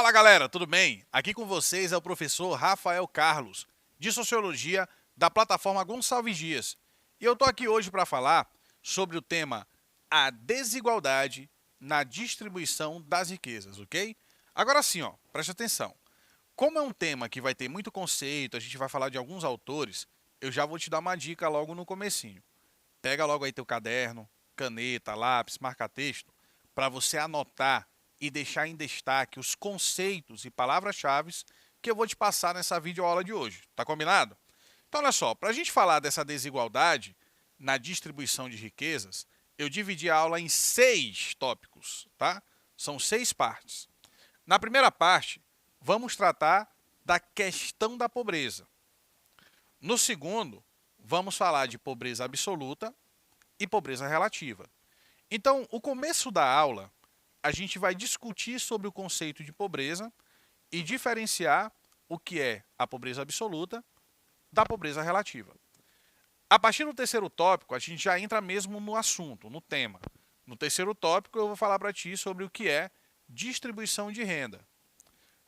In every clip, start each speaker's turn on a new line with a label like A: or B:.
A: Fala galera, tudo bem? Aqui com vocês é o professor Rafael Carlos, de Sociologia, da plataforma Gonçalves Dias. E eu tô aqui hoje para falar sobre o tema a desigualdade na distribuição das riquezas, ok? Agora sim, preste atenção. Como é um tema que vai ter muito conceito, a gente vai falar de alguns autores, eu já vou te dar uma dica logo no comecinho. Pega logo aí teu caderno, caneta, lápis, marca-texto, para você anotar e deixar em destaque os conceitos e palavras-chave que eu vou te passar nessa videoaula de hoje. Tá combinado? Então, olha só, para a gente falar dessa desigualdade na distribuição de riquezas, eu dividi a aula em 6 tópicos, tá? São 6 partes. Na primeira parte, vamos tratar da questão da pobreza. No segundo, vamos falar de pobreza absoluta e pobreza relativa. Então, o começo da aula, a gente vai discutir sobre o conceito de pobreza e diferenciar o que é a pobreza absoluta da pobreza relativa. A partir do terceiro tópico, a gente já entra mesmo no assunto, no tema. No terceiro tópico, eu vou falar para ti sobre o que é distribuição de renda.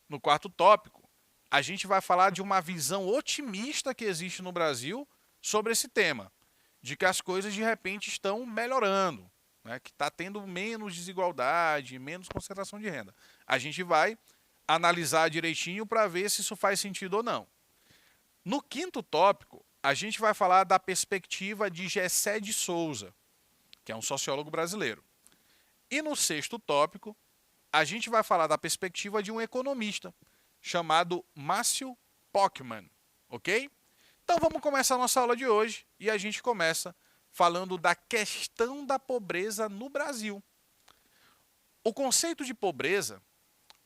A: No quarto tópico, a gente vai falar de uma visão otimista que existe no Brasil sobre esse tema, de que as coisas de repente estão melhorando, né? Que está tendo menos desigualdade, menos concentração de renda. A gente vai analisar direitinho para ver se isso faz sentido ou não. No quinto tópico, a gente vai falar da perspectiva de Gessé de Souza, que é um sociólogo brasileiro. E no sexto tópico, a gente vai falar da perspectiva de um economista chamado Márcio Pockmann, ok? Então vamos começar a nossa aula de hoje e a gente começa falando da questão da pobreza no Brasil. O conceito de pobreza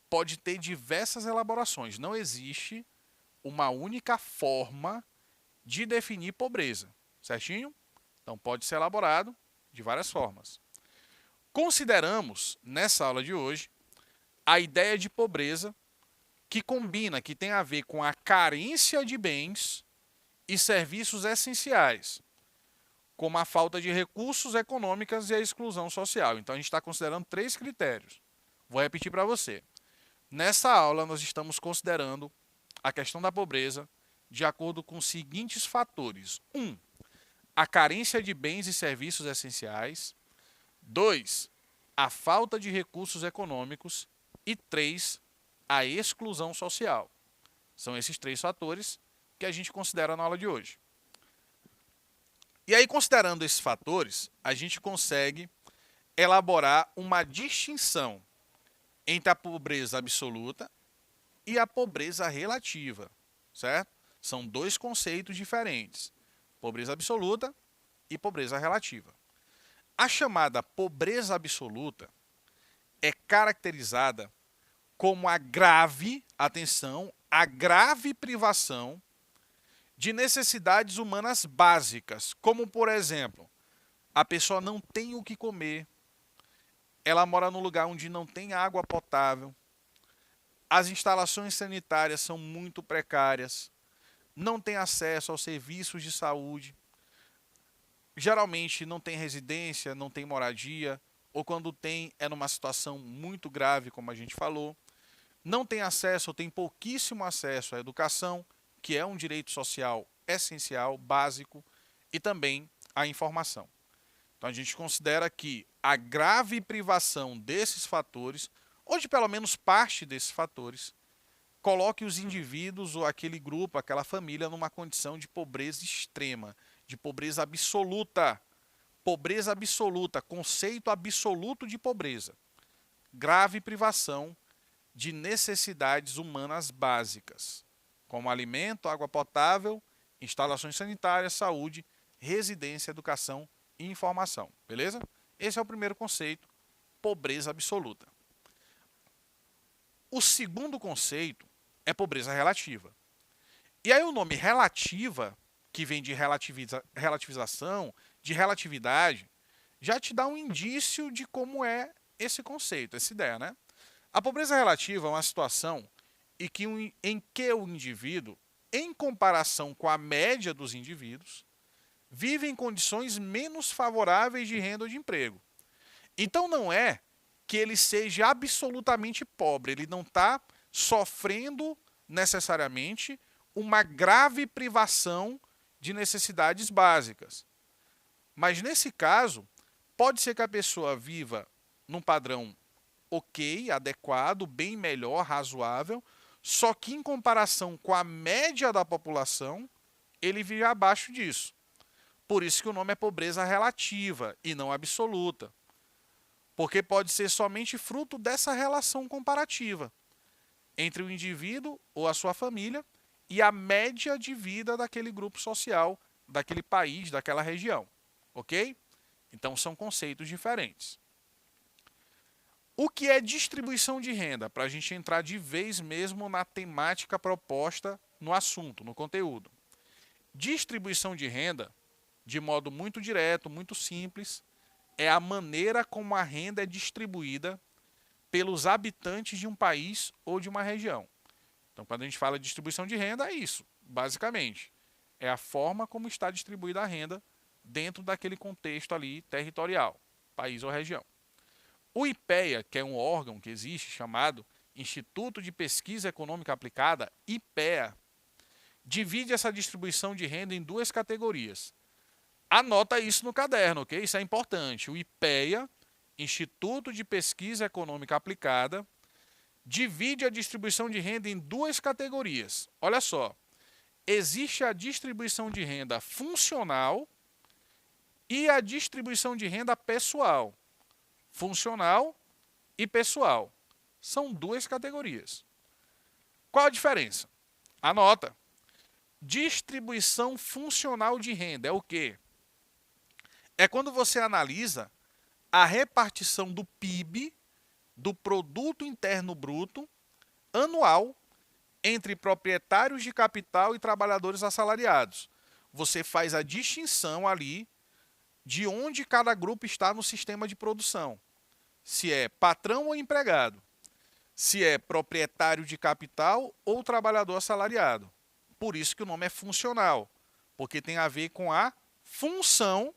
A: pode ter diversas elaborações, não existe uma única forma de definir pobreza, certinho? Então pode ser elaborado de várias formas. Consideramos, nessa aula de hoje, a ideia de pobreza que combina, que tem a ver com a carência de bens e serviços essenciais, como a falta de recursos econômicos e a exclusão social. Então a gente está considerando 3 critérios. Vou repetir para você. Nessa aula nós estamos considerando a questão da pobreza de acordo com os seguintes fatores. 1. A carência de bens e serviços essenciais. 2. A falta de recursos econômicos. E 3. A exclusão social. São esses 3 fatores que a gente considera na aula de hoje. E aí, considerando esses fatores, a gente consegue elaborar uma distinção entre a pobreza absoluta e a pobreza relativa, certo? São 2 conceitos diferentes, pobreza absoluta e pobreza relativa. A chamada pobreza absoluta é caracterizada como a grave, atenção, a grave privação de necessidades humanas básicas, como, por exemplo, a pessoa não tem o que comer, ela mora num lugar onde não tem água potável, as instalações sanitárias são muito precárias, não tem acesso aos serviços de saúde, geralmente não tem residência, não tem moradia, ou quando tem é numa situação muito grave, como a gente falou, não tem acesso ou tem pouquíssimo acesso à educação, que é um direito social essencial, básico, e também à informação. Então a gente considera que a grave privação desses fatores, ou de pelo menos parte desses fatores, coloque os indivíduos ou aquele grupo, aquela família, numa condição de pobreza extrema, de pobreza absoluta. Pobreza absoluta, conceito absoluto de pobreza. Grave privação de necessidades humanas básicas, como alimento, água potável, instalações sanitárias, saúde, residência, educação e informação. Beleza? Esse é o primeiro conceito, pobreza absoluta. O segundo conceito é pobreza relativa. E aí o nome relativa, que vem de relativização, de relatividade, já te dá um indício de como é esse conceito, essa ideia, né? A pobreza relativa é uma situação em que o indivíduo, em comparação com a média dos indivíduos, vive em condições menos favoráveis de renda ou de emprego. Então não é que ele seja absolutamente pobre, ele não está sofrendo necessariamente uma grave privação de necessidades básicas. Mas nesse caso, pode ser que a pessoa viva num padrão ok, adequado, bem melhor, razoável, só que em comparação com a média da população, ele vive abaixo disso. Por isso que o nome é pobreza relativa e não absoluta. Porque pode ser somente fruto dessa relação comparativa entre o indivíduo ou a sua família e a média de vida daquele grupo social, daquele país, daquela região. Ok? Então são conceitos diferentes. O que é distribuição de renda? Para a gente entrar de vez mesmo na temática proposta no assunto, no conteúdo. Distribuição de renda, de modo muito direto, muito simples, é a maneira como a renda é distribuída pelos habitantes de um país ou de uma região. Então, quando a gente fala de distribuição de renda, é isso, basicamente. É a forma como está distribuída a renda dentro daquele contexto ali territorial, país ou região. O IPEA, que é um órgão que existe chamado Instituto de Pesquisa Econômica Aplicada, IPEA, divide essa distribuição de renda em duas categorias. Anota isso no caderno, ok? Isso é importante. O IPEA, Instituto de Pesquisa Econômica Aplicada, divide a distribuição de renda em duas categorias. Olha só, existe a distribuição de renda funcional e a distribuição de renda pessoal. Funcional e pessoal. São duas categorias. Qual a diferença? Anota. Distribuição funcional de renda é o quê? É quando você analisa a repartição do PIB, do Produto Interno Bruto, anual, entre proprietários de capital e trabalhadores assalariados. Você faz a distinção ali de onde cada grupo está no sistema de produção. Se é patrão ou empregado. Se é proprietário de capital ou trabalhador assalariado. Por isso que o nome é funcional, porque tem a ver com a função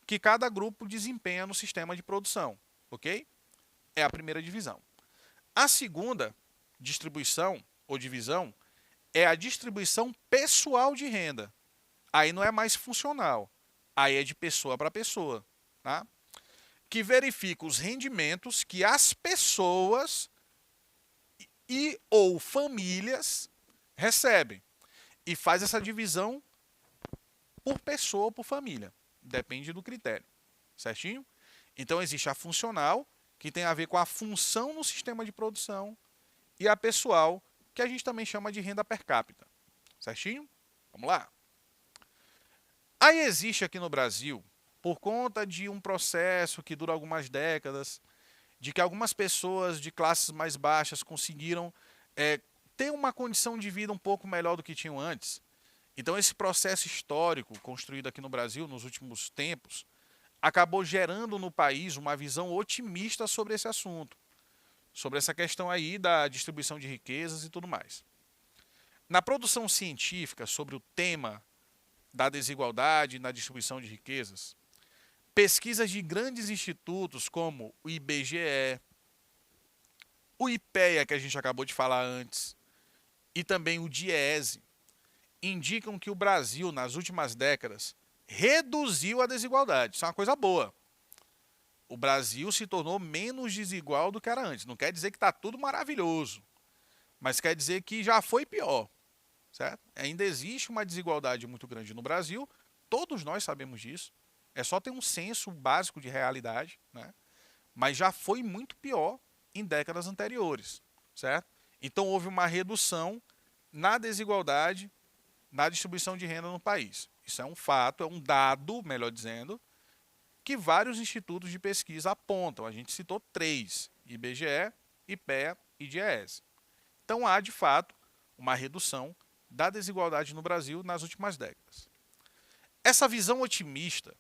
A: que cada grupo desempenha no sistema de produção, ok? É a primeira divisão. A segunda distribuição ou divisão é a distribuição pessoal de renda. Aí não é mais funcional, aí é de pessoa para pessoa, tá? Que verifica os rendimentos que as pessoas e ou famílias recebem e faz essa divisão por pessoa ou por família. Depende do critério. Certinho? Então existe a funcional, que tem a ver com a função no sistema de produção, e a pessoal, que a gente também chama de renda per capita. Certinho? Vamos lá. Aí existe aqui no Brasil, por conta de um processo que dura algumas décadas, de que algumas pessoas de classes mais baixas conseguiram ter uma condição de vida um pouco melhor do que tinham antes. Então esse processo histórico construído aqui no Brasil nos últimos tempos acabou gerando no país uma visão otimista sobre esse assunto, sobre essa questão aí da distribuição de riquezas e tudo mais. Na produção científica sobre o tema da desigualdade na distribuição de riquezas, pesquisas de grandes institutos como o IBGE, o IPEA, que a gente acabou de falar antes, e também o DIEESE, indicam que o Brasil, nas últimas décadas, reduziu a desigualdade. Isso é uma coisa boa. O Brasil se tornou menos desigual do que era antes. Não quer dizer que está tudo maravilhoso, mas quer dizer que já foi pior. Certo? Ainda existe uma desigualdade muito grande no Brasil, todos nós sabemos disso. É só ter um senso básico de realidade, né? Mas já foi muito pior em décadas anteriores. Certo? Então houve uma redução na desigualdade, na distribuição de renda no país. Isso é um fato, é um dado, melhor dizendo, que vários institutos de pesquisa apontam. A gente citou 3, IBGE, IPEA e DIEESE. Então há, de fato, uma redução da desigualdade no Brasil nas últimas décadas. Essa visão otimista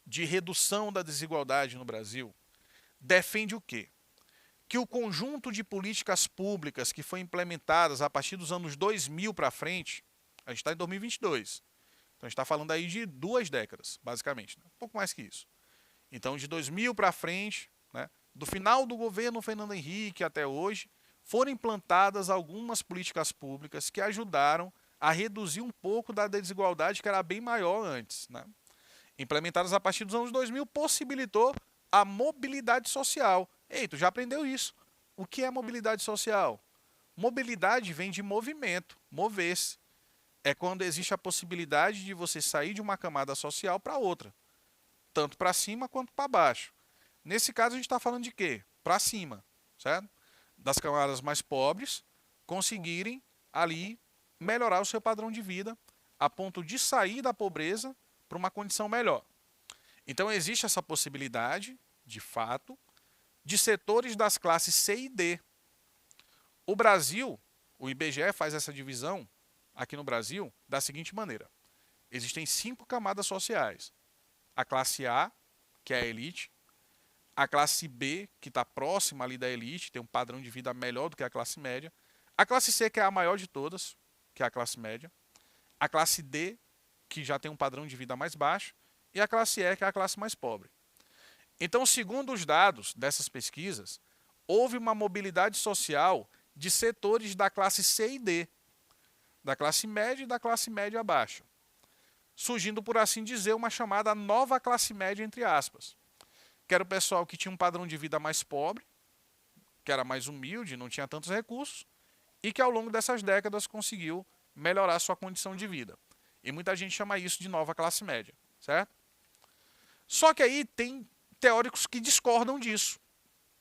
A: de redução da desigualdade no Brasil defende o quê? Que o conjunto de políticas públicas que foi implementadas a partir dos anos 2000 para frente, a gente está em 2022, então a gente está falando aí de 2 décadas, basicamente, né? Um pouco mais que isso. Então, de 2000 para frente, né, do final do governo Fernando Henrique até hoje, foram implantadas algumas políticas públicas que ajudaram a reduzir um pouco da desigualdade que era bem maior antes, né? Implementadas a partir dos anos 2000, possibilitou a mobilidade social. Ei, tu já aprendeu isso? O que é mobilidade social? Mobilidade vem de movimento, mover-se. É quando existe a possibilidade de você sair de uma camada social para outra, tanto para cima quanto para baixo. Nesse caso, a gente está falando de quê? Para cima, certo? Das camadas mais pobres conseguirem ali melhorar o seu padrão de vida a ponto de sair da pobreza para uma condição melhor. Então existe essa possibilidade, de fato, de setores das classes C e D. O Brasil, o IBGE faz essa divisão aqui no Brasil da seguinte maneira. Existem 5 camadas sociais. A classe A, que é a elite, a classe B, que está próxima ali da elite, tem um padrão de vida melhor do que a classe média, a classe C, que é a maior de todas, que é a classe média, a classe D, que já tem um padrão de vida mais baixo, e a classe E, que é a classe mais pobre. Então, segundo os dados dessas pesquisas, houve uma mobilidade social de setores da classe C e D, da classe média e da classe média abaixo, surgindo, por assim dizer, uma chamada nova classe média, entre aspas, que era o pessoal que tinha um padrão de vida mais pobre, que era mais humilde, não tinha tantos recursos, e que ao longo dessas décadas conseguiu melhorar sua condição de vida. E muita gente chama isso de nova classe média, certo? Só que aí tem teóricos que discordam disso,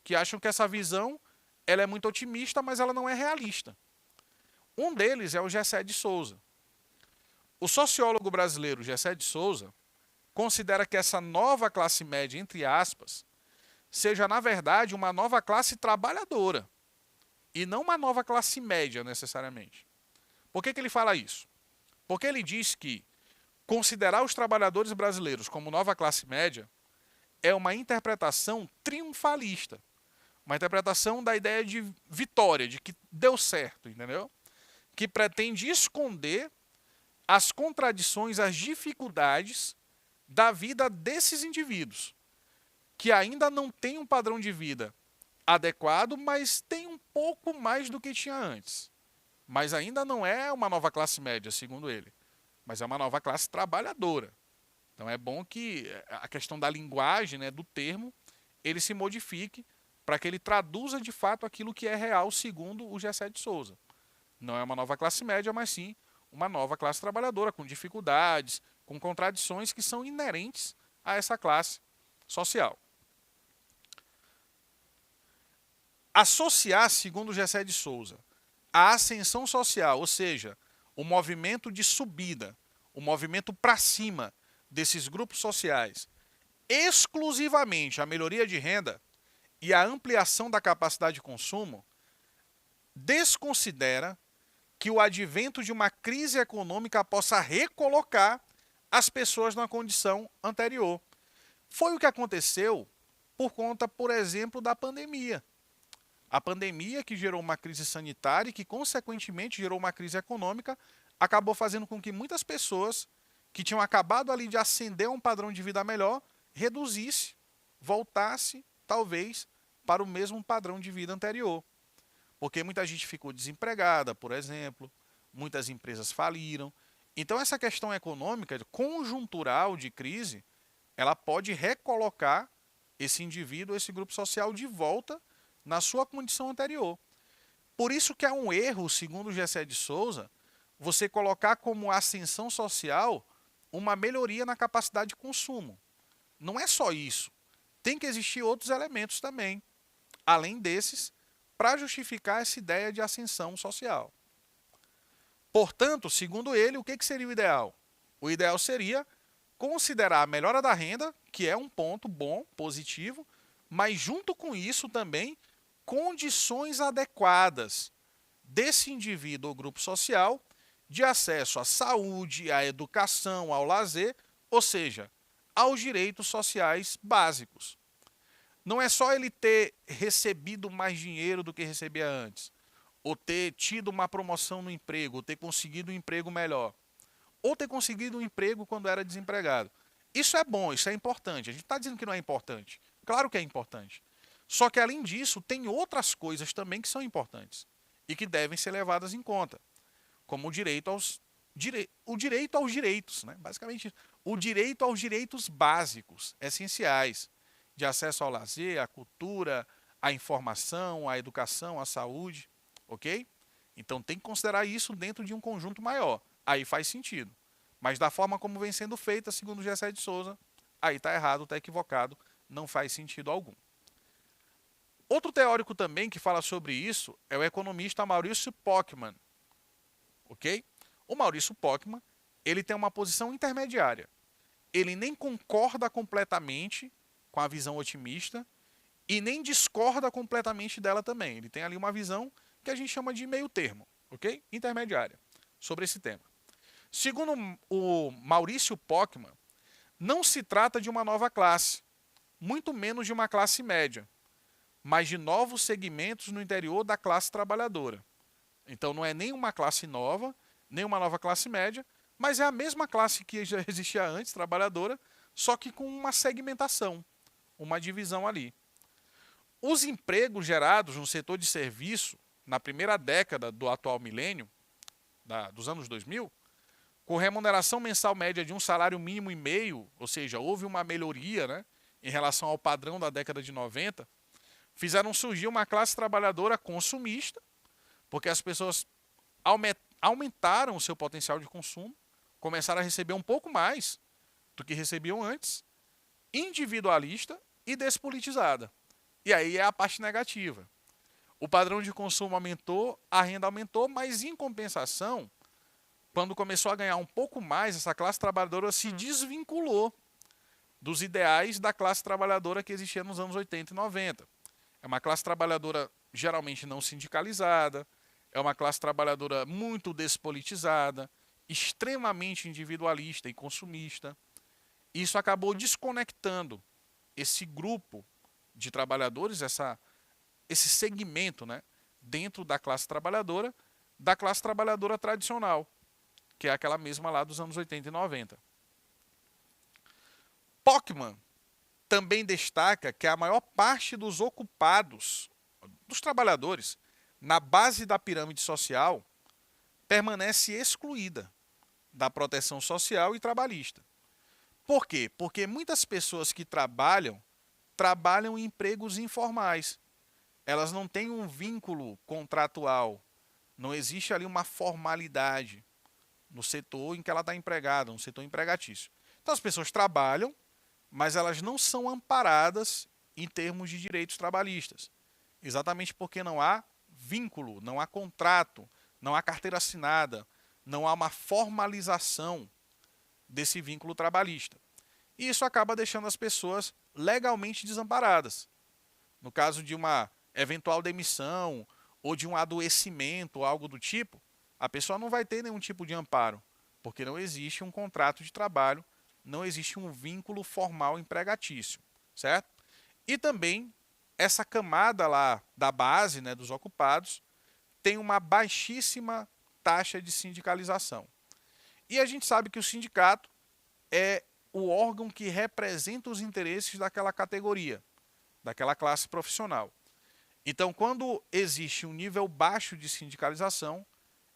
A: que acham que essa visão ela é muito otimista, mas ela não é realista. Um deles é o Gessé de Souza. O sociólogo brasileiro Gessé de Souza considera que essa nova classe média, entre aspas, seja, na verdade, uma nova classe trabalhadora e não uma nova classe média, necessariamente. Por que ele fala isso? Porque ele diz que considerar os trabalhadores brasileiros como nova classe média é uma interpretação triunfalista, uma interpretação da ideia de vitória, de que deu certo, entendeu? Que pretende esconder as contradições, as dificuldades da vida desses indivíduos, que ainda não têm um padrão de vida adequado, mas tem um pouco mais do que tinha antes. Mas ainda não é uma nova classe média, segundo ele, mas é uma nova classe trabalhadora. Então é bom que a questão da linguagem, né, do termo, ele se modifique para que ele traduza de fato aquilo que é real, segundo o Gessé de Souza. Não é uma nova classe média, mas sim uma nova classe trabalhadora, com dificuldades, com contradições que são inerentes a essa classe social. Associar, segundo Gessé de Souza, a ascensão social, ou seja, o movimento de subida, o movimento para cima desses grupos sociais, exclusivamente a melhoria de renda e a ampliação da capacidade de consumo, desconsidera que o advento de uma crise econômica possa recolocar as pessoas na condição anterior. Foi o que aconteceu por conta, por exemplo, da pandemia. A pandemia, que gerou uma crise sanitária e que, consequentemente, gerou uma crise econômica, acabou fazendo com que muitas pessoas que tinham acabado ali de ascender a um padrão de vida melhor, reduzisse, voltasse, talvez, para o mesmo padrão de vida anterior. Porque muita gente ficou desempregada, por exemplo, muitas empresas faliram. Então, essa questão econômica, conjuntural de crise, ela pode recolocar esse indivíduo, esse grupo social, de volta na sua condição anterior. Por isso que é um erro, segundo o Gessé de Souza, você colocar como ascensão social uma melhoria na capacidade de consumo. Não é só isso. Tem que existir outros elementos também, além desses, para justificar essa ideia de ascensão social. Portanto, segundo ele, o que seria o ideal? O ideal seria considerar a melhora da renda, que é um ponto bom, positivo, mas junto com isso também condições adequadas desse indivíduo ou grupo social de acesso à saúde, à educação, ao lazer, ou seja, aos direitos sociais básicos. Não é só ele ter recebido mais dinheiro do que recebia antes, ou ter tido uma promoção no emprego, ou ter conseguido um emprego melhor, ou ter conseguido um emprego quando era desempregado. Isso é bom, isso é importante. A gente está dizendo que não é importante. Claro que é importante. Só que, além disso, tem outras coisas também que são importantes e que devem ser levadas em conta, como o direito aos direitos, né? Basicamente, o direito aos direitos básicos, essenciais, de acesso ao lazer, à cultura, à informação, à educação, à saúde, ok? Então tem que considerar isso dentro de um conjunto maior. Aí faz sentido. Mas da forma como vem sendo feita, segundo o Gessé de Souza, aí está errado, está equivocado, não faz sentido algum. Outro teórico também que fala sobre isso é o economista Maurício Pöckmann, ok? O Maurício Pöckmann, ele tem uma posição intermediária. Ele nem concorda completamente com a visão otimista e nem discorda completamente dela também. Ele tem ali uma visão que a gente chama de meio termo, ok? Intermediária, sobre esse tema. Segundo o Maurício Pöckmann, não se trata de uma nova classe, muito menos de uma classe média, mas de novos segmentos no interior da classe trabalhadora. Então não é nem uma classe nova, nem uma nova classe média, mas é a mesma classe que já existia antes, trabalhadora, só que com uma segmentação, uma divisão ali. Os empregos gerados no setor de serviço, na primeira década do atual milênio, dos anos 2000, com remuneração mensal média de um salário mínimo e meio, ou seja, houve uma melhoria, né, em relação ao padrão da década de 90, fizeram surgir uma classe trabalhadora consumista, porque as pessoas aumentaram o seu potencial de consumo, começaram a receber um pouco mais do que recebiam antes, individualista e despolitizada. E aí é a parte negativa. O padrão de consumo aumentou, a renda aumentou, mas em compensação, quando começou a ganhar um pouco mais, essa classe trabalhadora se desvinculou dos ideais da classe trabalhadora que existia nos anos 80 e 90. É uma classe trabalhadora geralmente não sindicalizada, é uma classe trabalhadora muito despolitizada, extremamente individualista e consumista. Isso acabou desconectando esse grupo de trabalhadores, esse segmento, né, dentro da classe trabalhadora tradicional, que é aquela mesma lá dos anos 80 e 90. Pöckmann também destaca que a maior parte dos ocupados, dos trabalhadores, na base da pirâmide social, permanece excluída da proteção social e trabalhista. Por quê? Porque muitas pessoas que trabalham em empregos informais. Elas não têm um vínculo contratual, não existe ali uma formalidade no setor em que ela está empregada, no setor empregatício. Então as pessoas trabalham, mas elas não são amparadas em termos de direitos trabalhistas. Exatamente porque não há vínculo, não há contrato, não há carteira assinada, não há uma formalização desse vínculo trabalhista. E isso acaba deixando as pessoas legalmente desamparadas. No caso de uma eventual demissão ou de um adoecimento ou algo do tipo, a pessoa não vai ter nenhum tipo de amparo, porque não existe um contrato de trabalho, não existe um vínculo formal empregatício, certo? E também essa camada lá da base, né, dos ocupados, tem uma baixíssima taxa de sindicalização. E a gente sabe que o sindicato é o órgão que representa os interesses daquela categoria, daquela classe profissional. Então, quando existe um nível baixo de sindicalização,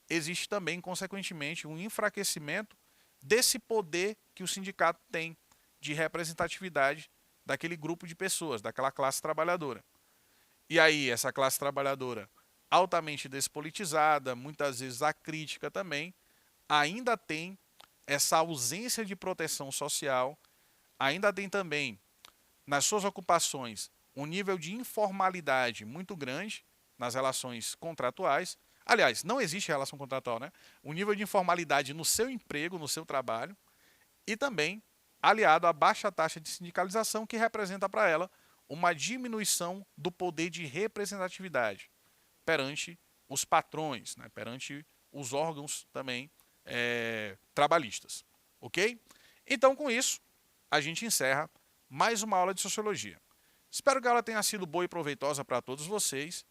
A: existe também, consequentemente, um enfraquecimento desse poder que o sindicato tem de representatividade daquele grupo de pessoas, daquela classe trabalhadora. E aí, essa classe trabalhadora altamente despolitizada, muitas vezes acrítica também, ainda tem essa ausência de proteção social, ainda tem também, nas suas ocupações, um nível de informalidade muito grande nas relações contratuais. Aliás, não existe relação contratual, né? Um nível de informalidade no seu emprego, no seu trabalho, e também aliado à baixa taxa de sindicalização, que representa para ela uma diminuição do poder de representatividade perante os patrões, né? Perante os órgãos também trabalhistas. Ok? Então, com isso, a gente encerra mais uma aula de Sociologia. Espero que ela tenha sido boa e proveitosa para todos vocês.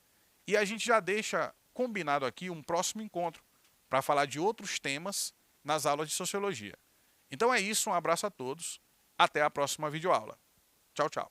A: E a gente já deixa combinado aqui um próximo encontro para falar de outros temas nas aulas de Sociologia. Então é isso, um abraço a todos. Até a próxima videoaula. Tchau, tchau.